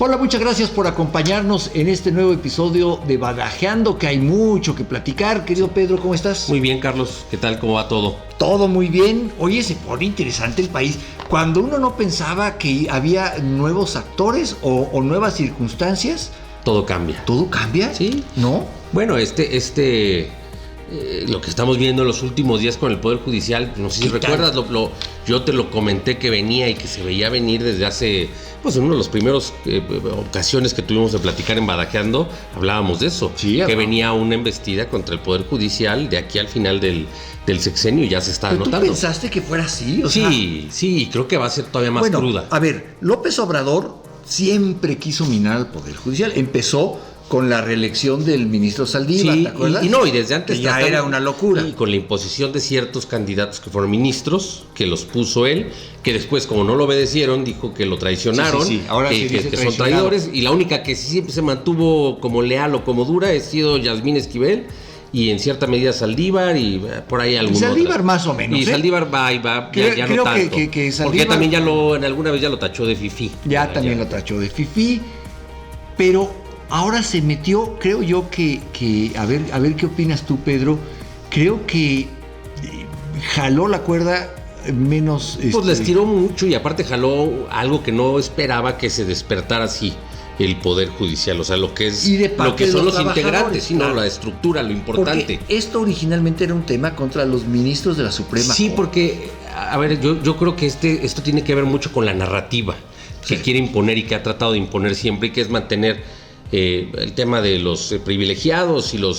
Hola, muchas gracias por acompañarnos en este nuevo episodio de Badajeando, que hay mucho que platicar. Querido Pedro, ¿cómo estás? Muy bien, Carlos. ¿Qué tal? ¿Cómo va todo? Todo muy bien. Oye, se pone interesante el país. Cuando uno no pensaba que había nuevos actores o nuevas circunstancias, Todo cambia. ¿todo cambia? Sí. ¿No? Bueno, lo que estamos viendo en los últimos días con el Poder Judicial, no sé si recuerdas, yo te lo comenté que venía y que se veía venir desde hace, pues en una de las primeras ocasiones que tuvimos de platicar en Badajeando, hablábamos de eso, Sí, que venía una embestida contra el Poder Judicial de aquí al final del sexenio y ya se está notando. ¿Tú pensaste que fuera así? Sí, creo que va a ser todavía más cruda. A ver, López Obrador siempre quiso minar al Poder Judicial. Empezó con la reelección del ministro Saldívar, Sí, ¿te acuerdas? y desde antes que ya era una locura. Y con la imposición de ciertos candidatos que fueron ministros, que los puso él, que después, como no lo obedecieron, dijo que lo traicionaron, Sí. Ahora que son traidores, y la única que siempre se mantuvo como leal o como dura ha sido Yasmín Esquivel, y en cierta medida Saldívar, y por ahí algunos. Saldívar más o menos. Y Saldívar va, ya creo no tanto. que Saldívar, porque también en alguna vez ya lo tachó de fifí. También lo tachó de fifí, pero ahora se metió, creo yo que a ver qué opinas tú, Pedro. Creo que jaló la cuerda menos. Pues les tiró mucho y aparte jaló algo que no esperaba, que se despertara así el Poder Judicial, o sea, lo que son los integrantes, sino claro, la estructura, lo importante. Porque esto originalmente era un tema contra los ministros de la Suprema Sí, Corte. porque, a ver, yo creo que esto tiene que ver mucho con la narrativa que quiere imponer y que ha tratado de imponer siempre, y que es mantener el tema de los privilegiados y el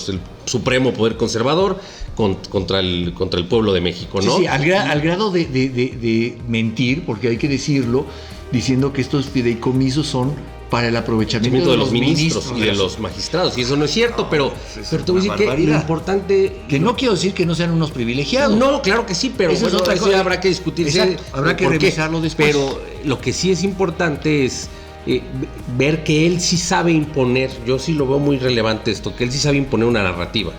supremo poder conservador contra el pueblo de México, ¿no? Sí, al grado de mentir, porque hay que decirlo, diciendo que estos fideicomisos son para el aprovechamiento de los ministros y de los magistrados, y eso no es cierto, pero te voy a decir que lo importante... Que no quiero decir que no sean unos privilegiados. No, claro que sí, pero eso es otra cosa. Habrá que discutirse. Exacto, habrá que revisarlo después. Pero lo que sí es importante es ver que él sí sabe imponer, yo sí lo veo muy relevante esto, que él sí sabe imponer una narrativa.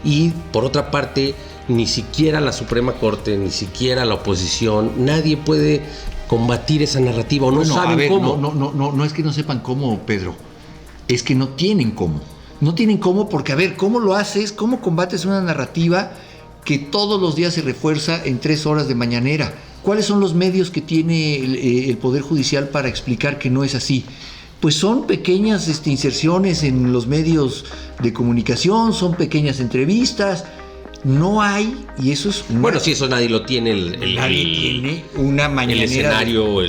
Y por otra parte, ni siquiera la Suprema Corte, ni siquiera la oposición, nadie puede combatir esa narrativa, o no saben cómo. No es que no sepan cómo, Pedro. Es que no tienen cómo. No tienen cómo porque, a ver, ¿cómo lo haces? ¿Cómo combates una narrativa que todos los días se refuerza en 3 horas de mañanera? ¿Cuáles son los medios que tiene el Poder Judicial para explicar que no es así? Pues son pequeñas inserciones en los medios de comunicación, son pequeñas entrevistas. No hay, y eso es... Bueno, sí, eso nadie lo tiene. Nadie tiene una mañanera. El escenario,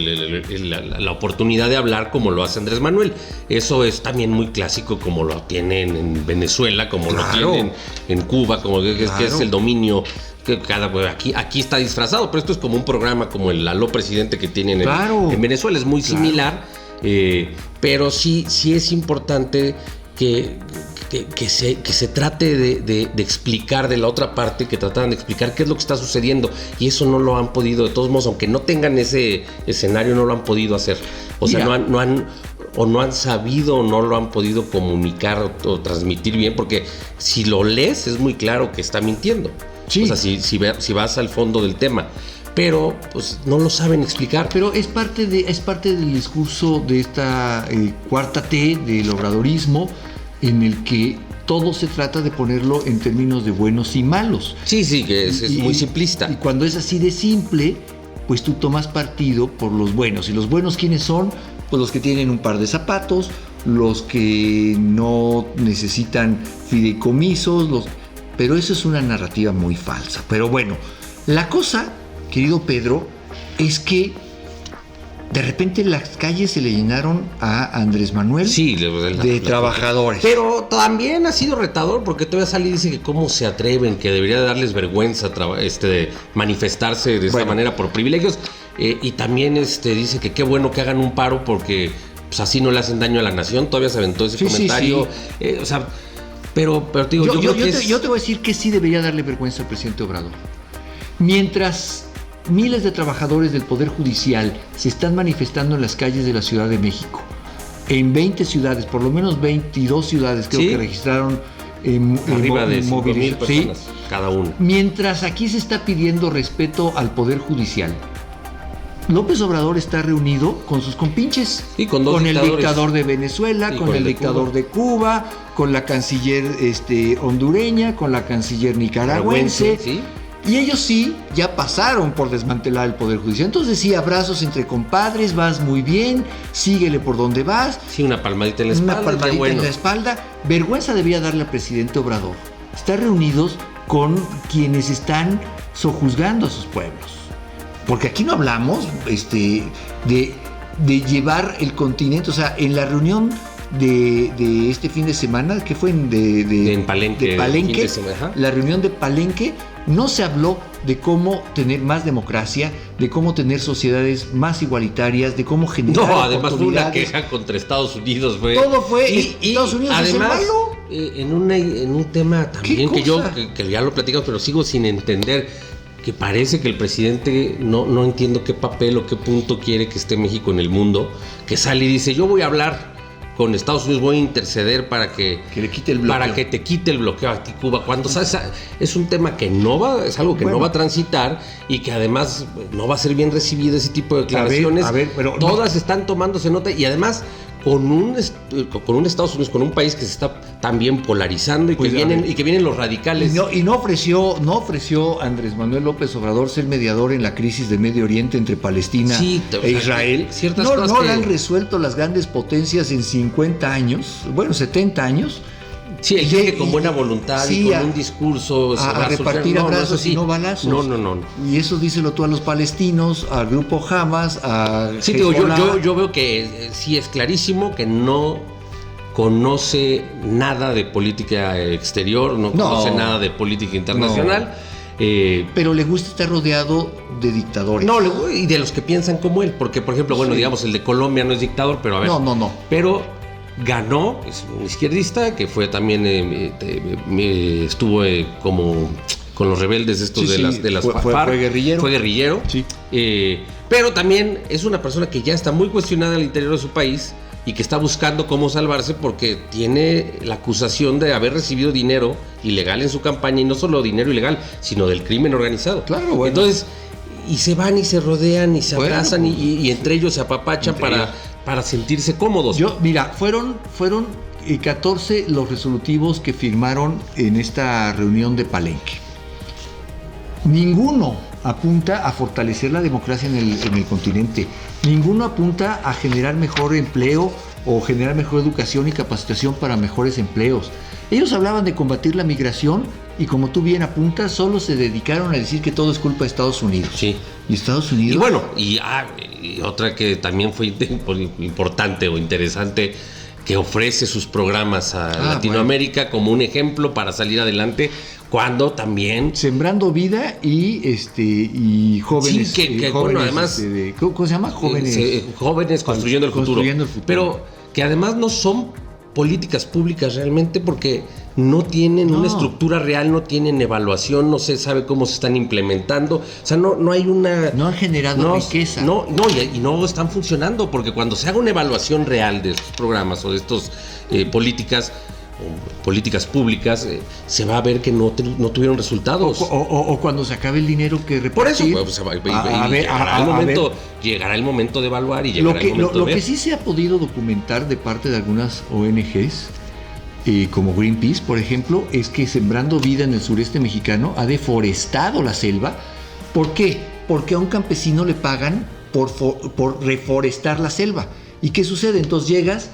la oportunidad de hablar como lo hace Andrés Manuel. Eso es también muy clásico, como lo tienen en Venezuela, como lo tienen en Cuba, como que es el dominio. Que aquí está disfrazado, pero esto es como un programa como el Aló Presidente que tienen en Venezuela. Es muy similar, pero sí es importante que se trate de explicar de la otra parte, que trataran de explicar qué es lo que está sucediendo, y eso no lo han podido, de todos modos, aunque no tengan ese escenario, no lo han podido hacer. O sea, no han sabido o no lo han podido comunicar o transmitir bien, porque si lo lees es muy claro que está mintiendo. Sí. O sea, si vas al fondo del tema, pero pues no lo saben explicar. Pero es parte del discurso de esta cuarta T del obradorismo, en el que todo se trata de ponerlo en términos de buenos y malos. Sí, que es muy simplista. Y cuando es así de simple, pues tú tomas partido por los buenos. ¿Y los buenos quiénes son? Pues los que tienen un par de zapatos, los que no necesitan fideicomisos, pero eso es una narrativa muy falsa. Pero bueno, la cosa, querido Pedro, es que de repente las calles se le llenaron a Andrés Manuel de trabajadores. Pero también ha sido retador, porque todavía sale y dice que cómo se atreven, que debería darles vergüenza de manifestarse de esta manera por privilegios. Y también dice que qué bueno que hagan un paro porque pues, así no le hacen daño a la nación. Todavía se aventó ese comentario. Sí. O sea, pero te digo, yo te voy a decir que sí debería darle vergüenza al presidente Obrador. Mientras miles de trabajadores del Poder Judicial se están manifestando en las calles de la Ciudad de México, en 20 ciudades, por lo menos 22 ciudades creo que registraron arriba de 5,000 personas cada uno. Mientras aquí se está pidiendo respeto al Poder Judicial, López Obrador está reunido con sus compinches. Sí, con el dictador de Venezuela, sí, con el dictador de Cuba, con la canciller hondureña, con la canciller nicaragüense. ¿Sí? Y ellos sí ya pasaron por desmantelar el Poder Judicial. Entonces sí, abrazos entre compadres, vas muy bien, síguele por donde vas. Sí, una palmadita en la espalda. Una palmadita en la espalda. Vergüenza debía darle al presidente Obrador. Estar reunidos con quienes están sojuzgando a sus pueblos. Porque aquí no hablamos de llevar el continente, o sea, en la reunión de este fin de semana, que fue en Palenque, Palenque, la reunión de Palenque, no se habló de cómo tener más democracia, de cómo tener sociedades más igualitarias, de cómo generar además fue una queja contra Estados Unidos. Todo fue y Estados Unidos además, en un tema también que ya lo platicamos, pero sigo sin entender, que parece que el presidente no entiendo qué papel o qué punto quiere que esté México en el mundo, que sale y dice, yo voy a hablar con Estados Unidos, voy a interceder para que le quite el bloqueo. Para que te quite el bloqueo a ti, Cuba. Cuando es un tema que es algo que no va a transitar y que además no va a ser bien recibido ese tipo de declaraciones. Pero todas están tomándose nota y además con un Estados Unidos, con un país que se está también polarizando y que vienen los radicales. Y no ofreció Andrés Manuel López Obrador ser mediador en la crisis de Medio Oriente entre Palestina e Israel. No la han resuelto las grandes potencias en 50 años, 70 años. Sí, él llega con buena voluntad y con un discurso a repartir abrazos y no balazos. No. Y eso díselo tú a los palestinos, al grupo Hamas, a sí, digo, yo veo que sí es clarísimo que no conoce nada de política exterior, no conoce nada de política internacional. Pero le gusta estar rodeado de dictadores. Y de los que piensan como él, porque por ejemplo, digamos, el de Colombia no es dictador, pero a ver. No. Pero ganó, es un izquierdista que fue también, estuvo como con los rebeldes estos de las FARC. Fue guerrillero. Fue guerrillero. Sí. Pero también es una persona que ya está muy cuestionada al interior de su país y que está buscando cómo salvarse porque tiene la acusación de haber recibido dinero ilegal en su campaña, y no solo dinero ilegal, sino del crimen organizado. Claro, bueno. Entonces, y se van y se rodean y se abrazan y entre ellos se apapachan para sentirse cómodos. Fueron 14 los resolutivos que firmaron en esta reunión de Palenque. Ninguno apunta a fortalecer la democracia en el continente. Ninguno apunta a generar mejor empleo o generar mejor educación y capacitación para mejores empleos. Ellos hablaban de combatir la migración y, como tú bien apuntas, solo se dedicaron a decir que todo es culpa de Estados Unidos. Sí. Y Estados Unidos... Y bueno, y otra que también fue importante o interesante, que ofrece sus programas a Latinoamérica como un ejemplo para salir adelante, cuando también... Sembrando vida y jóvenes... Sí, jóvenes, además... ¿cómo se llama? Jóvenes construyendo el futuro. Pero que además no son políticas públicas realmente, porque no tienen una estructura real, no tienen evaluación, no se sabe cómo se están implementando, o sea, no hay una... No han generado riqueza. Y no están funcionando, porque cuando se haga una evaluación real de estos programas o de estos políticas públicas, se va a ver que no tuvieron resultados. O cuando se acabe el dinero que repartir. Por eso, llegará el momento de evaluar y llegará el momento de ver. Lo que sí se ha podido documentar de parte de algunas ONGs, como Greenpeace, por ejemplo, es que Sembrando Vida en el sureste mexicano ha deforestado la selva. ¿Por qué? Porque a un campesino le pagan por reforestar la selva. ¿Y qué sucede? Entonces llegas,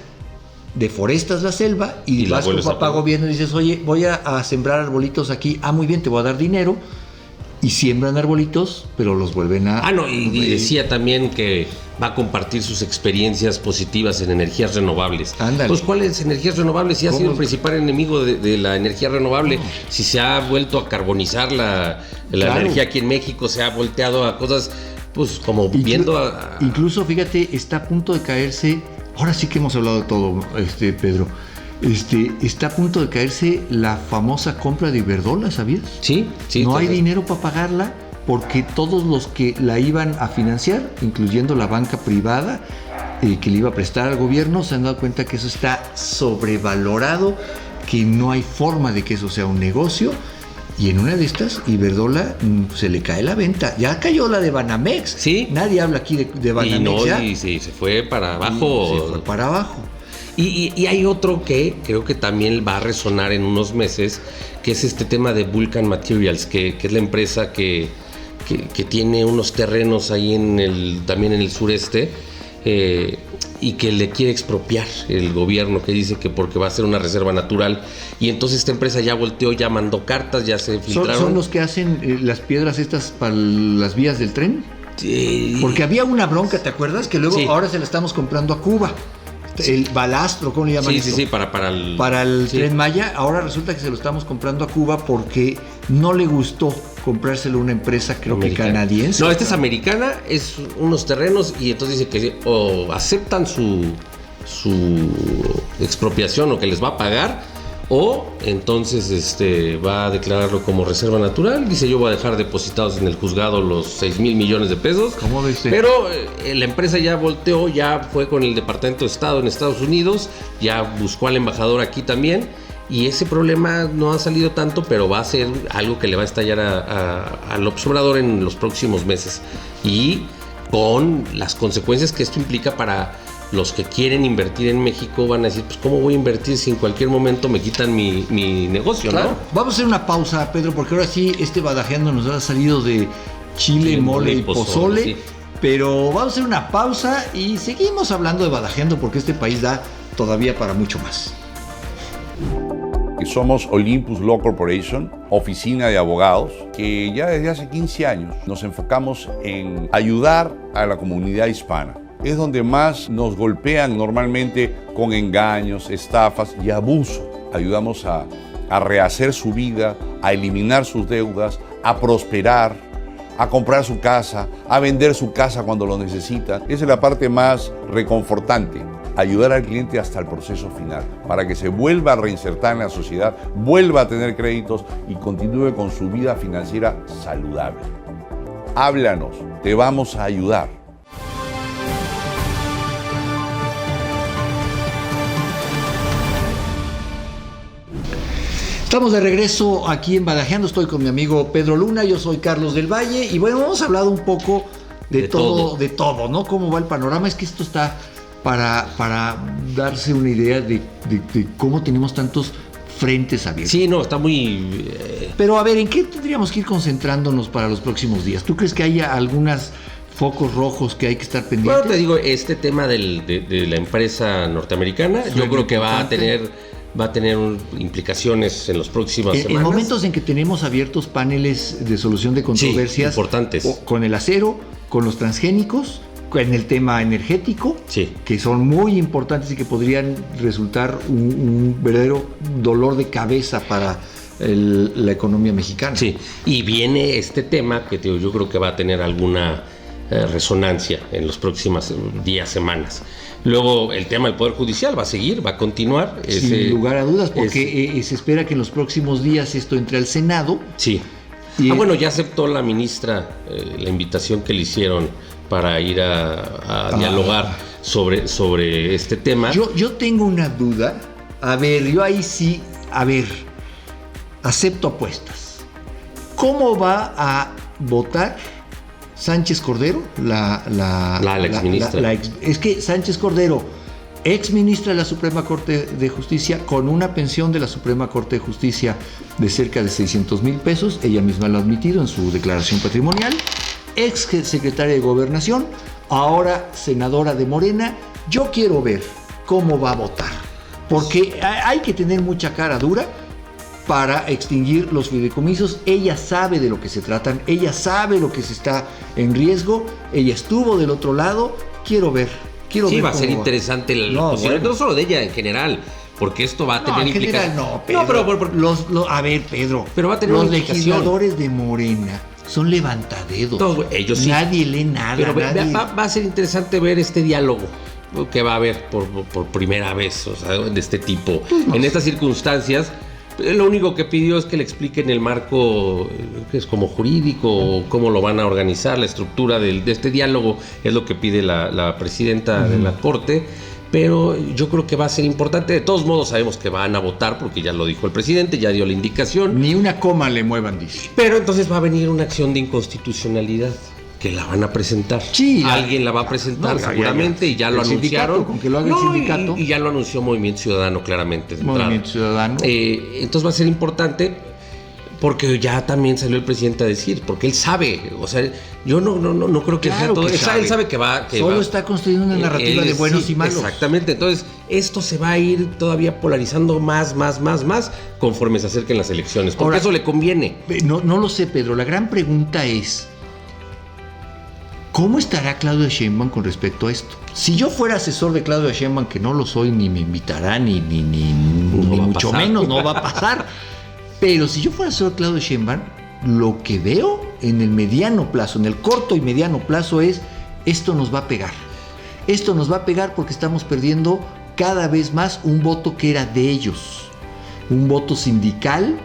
deforestas la selva y vas con papá gobierno y dices, oye, voy a sembrar arbolitos aquí. Muy bien, te voy a dar dinero. Y siembran arbolitos, pero los vuelven a... y decía también que va a compartir sus experiencias positivas en energías renovables. Ándale. Pues, ¿cuáles energías renovables? Si ha sido el principal enemigo de la energía renovable, si se ha vuelto a carbonizar la energía aquí en México, se ha volteado a cosas, pues, como Incluso, fíjate, está a punto de caerse... Ahora sí que hemos hablado de todo, Pedro. Está a punto de caerse la famosa compra de Iberdrola, ¿sabías? Sí. No hay dinero para pagarla porque todos los que la iban a financiar, incluyendo la banca privada que le iba a prestar al gobierno, se han dado cuenta que eso está sobrevalorado, que no hay forma de que eso sea un negocio Y en una de estas, Iberdrola se le cae la venta. Ya cayó la de Banamex. Sí. Nadie habla aquí de Banamex. Y sí, se fue para abajo. Se fue para abajo. Y hay otro que creo que también va a resonar en unos meses, que es este tema de Vulcan Materials, que es la empresa que tiene unos terrenos ahí también en el sureste, y que le quiere expropiar el gobierno, que dice que porque va a ser una reserva natural. Y entonces esta empresa ya volteó, ya mandó cartas, ya se filtraron. ¿Son los que hacen las piedras estas para las vías del tren? Sí. Porque había una bronca, ¿te acuerdas? Que luego Sí. ahora se la estamos comprando a Cuba. El balastro, ¿cómo le llaman eso? Sí, para el... Para el sí. Tren Maya. Ahora resulta que se lo estamos comprando a Cuba porque no le gustó comprárselo a una empresa, creo Americana. que canadiense. No, esta es americana, es unos terrenos, y entonces dice que o aceptan su expropiación, o que les va a pagar, o entonces va a declararlo como reserva natural. Dice, yo voy a dejar depositados en el juzgado los 6,000 millones de pesos. ¿Cómo ves? Pero la empresa ya volteó, ya fue con el Departamento de Estado en Estados Unidos, ya buscó al embajador aquí también, y ese problema no ha salido tanto, pero va a ser algo que le va a estallar a López Obrador en los próximos meses, y con las consecuencias que esto implica para los que quieren invertir en México. Van a decir, pues ¿cómo voy a invertir si en cualquier momento me quitan mi negocio? Claro. ¿No? Vamos a hacer una pausa, Pedro, porque ahora sí, Badajeando nos ha salido de chile, mole y pozole. Sí. Pero vamos a hacer una pausa y seguimos hablando de Badajeando, porque este país da todavía para mucho más. Somos Olympus Law Corporation, oficina de abogados, que ya desde hace 15 años nos enfocamos en ayudar a la comunidad hispana. Es donde más nos golpean normalmente con engaños, estafas y abuso. Ayudamos a rehacer su vida, a eliminar sus deudas, a prosperar, a comprar su casa, a vender su casa cuando lo necesitan. Esa es la parte más reconfortante. Ayudar al cliente hasta el proceso final, para que se vuelva a reinsertar en la sociedad, vuelva a tener créditos y continúe con su vida financiera saludable. Háblanos, te vamos a ayudar. Estamos de regreso aquí en Badajeando. Estoy con mi amigo Pedro Luna, yo soy Carlos del Valle, y bueno, hemos hablado un poco de todo, ¿no? Cómo va el panorama. Es que esto está para darse una idea de cómo tenemos tantos frentes abiertos. Sí, no, está muy... Pero a ver, ¿en qué tendríamos que ir concentrándonos para los próximos días? ¿Tú crees que haya algunos focos rojos que hay que estar pendientes? Bueno, te digo, este tema de la empresa norteamericana, yo creo que va a tener implicaciones en las próximas semanas. En momentos en que tenemos abiertos paneles de solución de controversias, sí, importantes, con el acero, con los transgénicos, en el tema energético, sí, que son muy importantes y que podrían resultar un verdadero dolor de cabeza para la economía mexicana. Sí, y viene este tema que yo creo que va a tener alguna resonancia en los próximos días, semanas. Luego el tema del Poder Judicial va a seguir, va a continuar. Sin lugar a dudas, porque se espera que en los próximos días esto entre al Senado. Sí. Bueno, ya aceptó la ministra la invitación que le hicieron para ir a dialogar sobre este tema. Yo tengo una duda. A ver, yo ahí sí, acepto apuestas. ¿Cómo va a votar Sánchez Cordero, la exministra? Es que Sánchez Cordero, exministra de la Suprema Corte de Justicia, con una pensión de la Suprema Corte de Justicia de cerca de 600,000 pesos, ella misma lo ha admitido en su declaración patrimonial, ex secretaria de Gobernación, ahora senadora de Morena. Yo quiero ver cómo va a votar, porque hay que tener mucha cara dura para extinguir los fideicomisos. Ella sabe de lo que se tratan, ella sabe lo que se está en riesgo, ella estuvo del otro lado. Quiero ver sí, va a ser interesante no solo de ella, en general, porque esto va a tener implicaciones. No, Pedro. A ver, Pedro, pero va a tener los legisladores de Morena son levantadedos. Ellos sí. Nadie lee nada. Pero va a ser interesante ver este diálogo que va a haber por primera vez, o sea, de este tipo, en estas circunstancias. Lo único que pidió es que le expliquen el marco, que es como jurídico, cómo lo van a organizar, la estructura de este diálogo, es lo que pide la presidenta de la Corte. pero yo creo que va a ser importante. De todos modos sabemos que van a votar porque ya lo dijo el presidente, ya dio la indicación. Ni una coma le muevan, dice. Pero entonces va a venir una acción de inconstitucionalidad que la van a presentar. Sí, alguien la va a presentar seguramente y ya lo anunciaron. Con que lo haga el sindicato. Y ya lo anunció Movimiento Ciudadano claramente. Movimiento Ciudadano. Entonces va a ser importante porque ya también salió el presidente a decir, porque él sabe, o sea, yo no creo que claro sea todo. Que sabe. Él sabe que va. Solo está construyendo una narrativa de buenos y malos. Exactamente. Entonces, esto se va a ir todavía polarizando más conforme se acerquen las elecciones. Porque ahora, eso le conviene. No lo sé, Pedro. La gran pregunta es, ¿cómo estará Claudia Sheinbaum con respecto a esto? Si yo fuera asesor de Claudia Sheinbaum, que no lo soy, ni me invitará, ni mucho menos, no va a pasar. Pero si yo fuera asesor de Claudia Sheinbaum, lo que veo en el mediano plazo, en el corto y mediano plazo es, esto nos va a pegar. Esto nos va a pegar porque estamos perdiendo cada vez más un voto que era de ellos. Un voto sindical.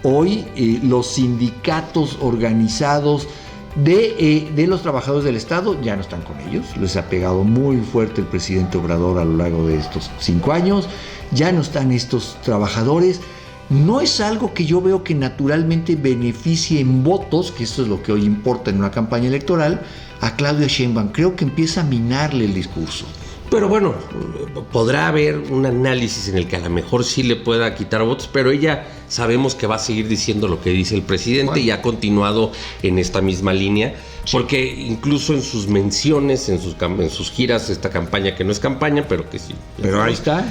Hoy los sindicatos organizados de los trabajadores del Estado ya no están con ellos. Les ha pegado muy fuerte el presidente Obrador a lo largo de estos 5 años. Ya no están estos trabajadores. No es algo que yo veo que naturalmente beneficie en votos, que esto es lo que hoy importa en una campaña electoral, a Claudia Sheinbaum. Creo que empieza a minarle el discurso. Pero bueno, podrá haber un análisis en el que a lo mejor sí le pueda quitar votos, pero ella sabemos que va a seguir diciendo lo que dice el presidente y ha continuado en esta misma línea, porque incluso en sus menciones, en sus giras, esta campaña que no es campaña, pero que sí. Pero ahí está.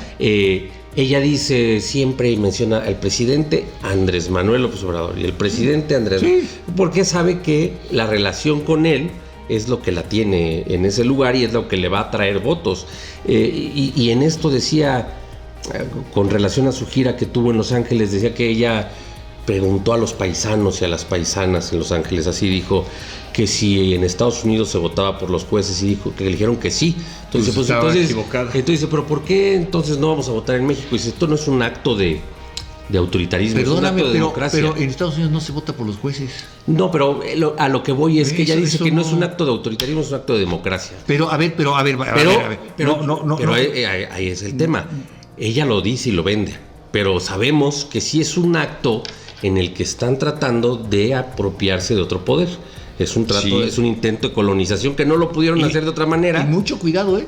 Ella dice siempre y menciona al presidente Andrés Manuel López Obrador y el presidente Andrés, porque sabe que la relación con él es lo que la tiene en ese lugar y es lo que le va a traer votos. Y en esto decía, con relación a su gira que tuvo en Los Ángeles, decía que ella preguntó a los paisanos y a las paisanas en Los Ángeles, así dijo, que si en Estados Unidos se votaba por los jueces y dijo que le dijeron que sí. Entonces, entonces, pero ¿por qué entonces no vamos a votar en México? Y dice, esto no es un acto de autoritarismo, perdóname, es un acto de democracia. Pero en Estados Unidos no se vota por los jueces. No, pero a lo que voy es que ella dice que no es un acto de autoritarismo, es un acto de democracia. Pero ahí es el tema. Ella lo dice y lo vende, pero sabemos que sí es un acto en el que están tratando de apropiarse de otro poder. Es un es un intento de colonización que no lo pudieron hacer de otra manera. Y mucho cuidado,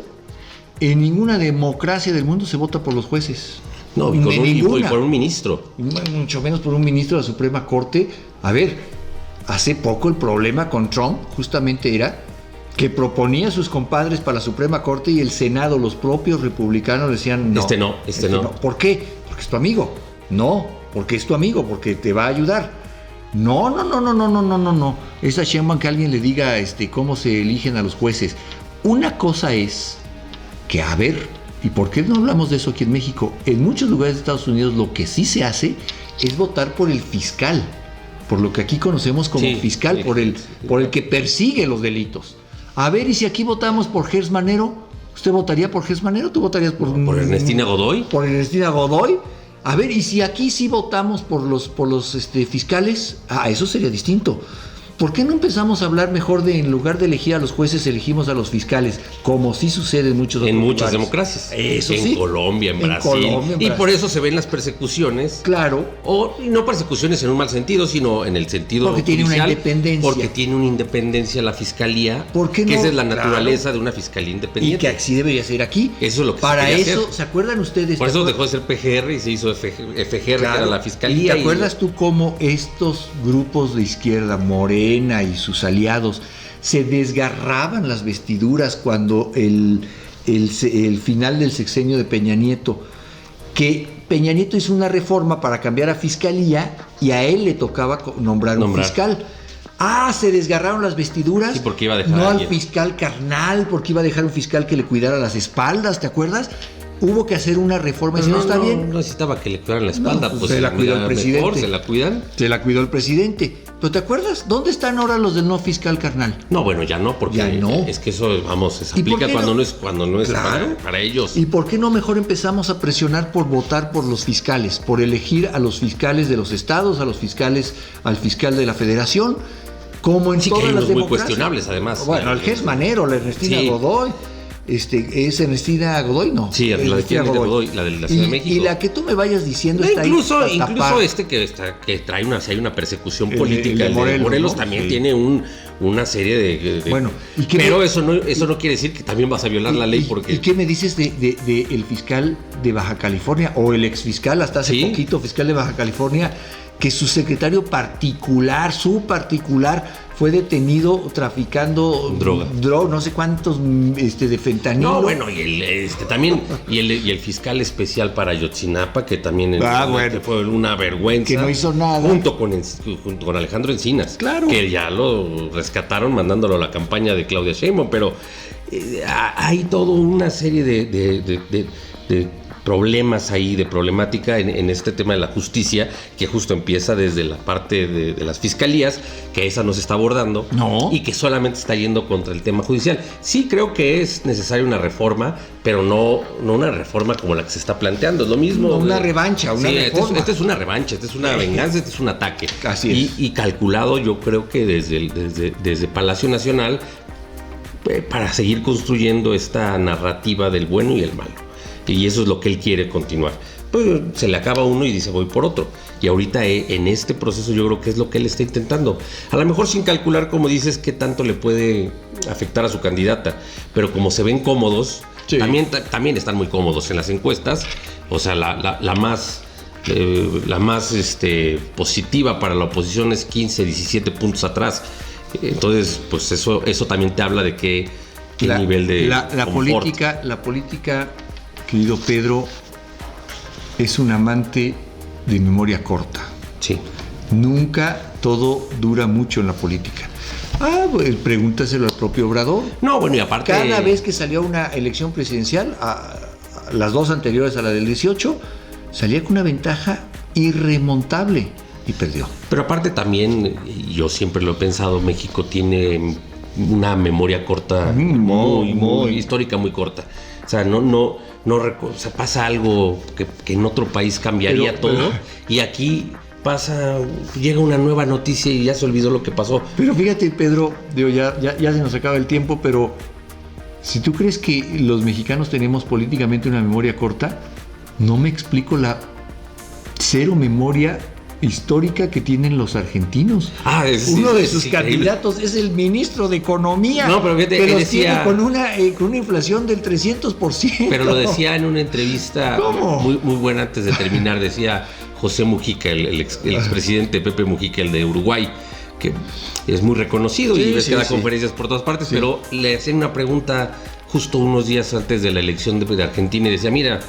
en ninguna democracia del mundo se vota por los jueces. No, y por un ministro. Mucho menos por un ministro de la Suprema Corte. A ver, hace poco el problema con Trump justamente era que proponía a sus compadres para la Suprema Corte y el Senado, los propios republicanos decían no. Este no. ¿Por qué? Porque es tu amigo. No, porque es tu amigo, porque te va a ayudar. No. Esa Sheinbaum que alguien le diga cómo se eligen a los jueces. Una cosa es que, a ver, ¿y por qué no hablamos de eso aquí en México? En muchos lugares de Estados Unidos lo que sí se hace es votar por el fiscal, por lo que aquí conocemos como fiscal, por el que persigue los delitos. A ver, ¿y si aquí votamos por Gers Manero? ¿Usted votaría por Gers Manero? ¿Tú votarías por Ernestina Godoy? ¿Por Ernestina Godoy? A ver, ¿y si aquí sí votamos por los fiscales? Eso sería distinto. ¿Por qué no empezamos a hablar mejor de, en lugar de elegir a los jueces, elegimos a los fiscales? Como sí sucede en muchos otros muchas lugares. Democracias. Eso en sí. Colombia, en Brasil. Y por eso se ven las persecuciones. Claro. O no persecuciones en un mal sentido, sino en el sentido porque judicial, tiene una independencia. Porque tiene una independencia la fiscalía. ¿Por qué no? Que esa es la naturaleza de una fiscalía independiente. Y que así debería ser aquí. Eso es lo que para se eso, hacer. ¿Se acuerdan ustedes? Por eso dejó de ser PGR y se hizo FGR, claro, que era la fiscalía. ¿Y te acuerdas tú cómo estos grupos de izquierda, Morena y sus aliados, se desgarraban las vestiduras cuando el final del sexenio de Peña Nieto, que Peña Nieto hizo una reforma para cambiar a fiscalía y a él le tocaba nombrar un fiscal? Se desgarraron las vestiduras. Sí, porque iba a dejar no al fiscal carnal, porque iba a dejar un fiscal que le cuidara las espaldas, ¿te acuerdas? Hubo que hacer una reforma y si no está bien. No necesitaba que le cuidaran la espalda, pues se la cuidó el presidente. Mejor, se la cuidan. Se la cuidó el presidente. ¿Pero te acuerdas? ¿Dónde están ahora los del no fiscal carnal? No, bueno, ya no, porque ya no. Es que eso, se aplica cuando no es claro. para ellos. ¿Y por qué no mejor empezamos a presionar por votar por los fiscales, por elegir a los fiscales de los estados, al fiscal de la federación, como en todas las democracias? Muy cuestionables, además. Bueno, el Gers Manero, la Ernestina Godoy. es Ernestina Godoy, ¿no? Sí, la de Ernestina Godoy, la de la Ciudad de México. Y la que tú me vayas diciendo está incluso, ahí para tapar. que trae si hay una persecución El política. de Morelos, ¿no? también Sí. tiene una serie de Bueno, pero eso no quiere decir que también vas a violar la ley porque... ¿Y qué me dices de el fiscal de Baja California o el exfiscal hasta hace poquito, fiscal de Baja California, que su secretario particular, fue detenido traficando droga, no sé cuántos de fentanilo? No, bueno, y también y el fiscal especial para Ayotzinapa, que también que fue una vergüenza, que no hizo nada, junto con Alejandro Encinas, claro, que ya lo rescataron mandándolo a la campaña de Claudia Sheinbaum, pero hay toda una serie de problemas ahí, de problemática en este tema de la justicia, que justo empieza desde la parte de las fiscalías, que esa no se está abordando, y que solamente está yendo contra el tema judicial. Sí creo que es necesaria una reforma, pero no una reforma como la que se está planteando, es lo mismo. No, una revancha, una reforma. Esta es una revancha, esta es una venganza, este es un ataque. Así es. Y calculado, yo creo que desde Palacio Nacional, para seguir construyendo esta narrativa del bueno y el malo. Y eso es lo que él quiere continuar. Pues se le acaba uno y dice voy por otro. Y ahorita en este proceso yo creo que es lo que él está intentando. A lo mejor sin calcular, como dices, qué tanto le puede afectar a su candidata. Pero como se ven cómodos, sí, también están muy cómodos en las encuestas. O sea, la más positiva para la oposición es 15, 17 puntos atrás. Entonces, pues eso también te habla de qué nivel de la política, querido Pedro, es un amante de memoria corta. Sí. Nunca todo dura mucho en la política. Pues pregúntaselo al propio Obrador. No, bueno, y aparte... Cada vez que salió una elección presidencial, a las dos anteriores a la del 18, salía con una ventaja irremontable y perdió. Pero aparte también, yo siempre lo he pensado, México tiene una memoria corta, muy histórica, muy corta. O sea, o sea, pasa algo que en otro país cambiaría todo, y aquí llega una nueva noticia y ya se olvidó lo que pasó. Pero fíjate, Pedro, ya se nos acaba el tiempo, pero si tú crees que los mexicanos tenemos políticamente una memoria corta, no me explico la cero memoria histórica que tienen los argentinos. Uno de sus candidatos es el ministro de Economía. No, pero fíjate, que los decía, tiene con una inflación del 300%. Pero lo decía en una entrevista muy, muy buena antes de terminar. Decía José Mujica, el expresidente Pepe Mujica, el de Uruguay, que es muy reconocido, y ves que da conferencias por todas partes, pero le hacían una pregunta justo unos días antes de la elección de Argentina y decía, mira,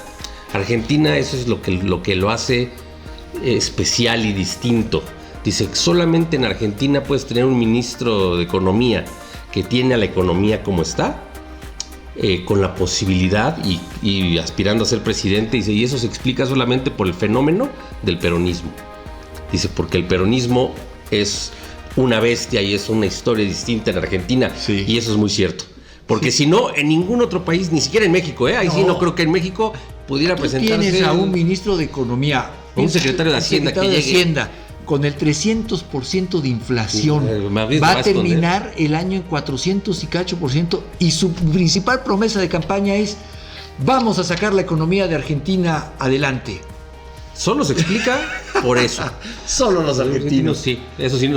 Argentina, eso es lo que lo hace especial y distinto. Dice, solamente en Argentina puedes tener un ministro de Economía que tiene a la economía como está, con la posibilidad y aspirando a ser presidente. Dice, y eso se explica solamente por el fenómeno del peronismo. Dice, porque el peronismo es una bestia y es una historia distinta en Argentina, y eso es muy cierto. Porque si no, en ningún otro país, ni siquiera en México, ahí sí no creo que en México pudiera presentarse. Tienes a un ministro de Economía, un secretario de Hacienda que llegue con el 300% de inflación, va a terminar el año en 400 y cacho por ciento, y su principal promesa de campaña es: vamos a sacar la economía de Argentina adelante. Solo se explica por eso. Solo los argentinos. Sí, eso sí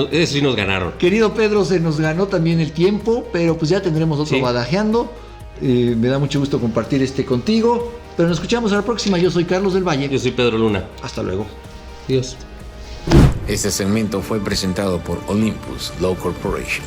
nos ganaron. Querido Pedro, se nos ganó también el tiempo, pero pues ya tendremos otro badajeando. Me da mucho gusto compartir contigo, pero nos escuchamos a la próxima. Yo soy Carlos del Valle. Yo soy Pedro Luna. Hasta luego. Adiós. Este segmento fue presentado por Olympus Law Corporation.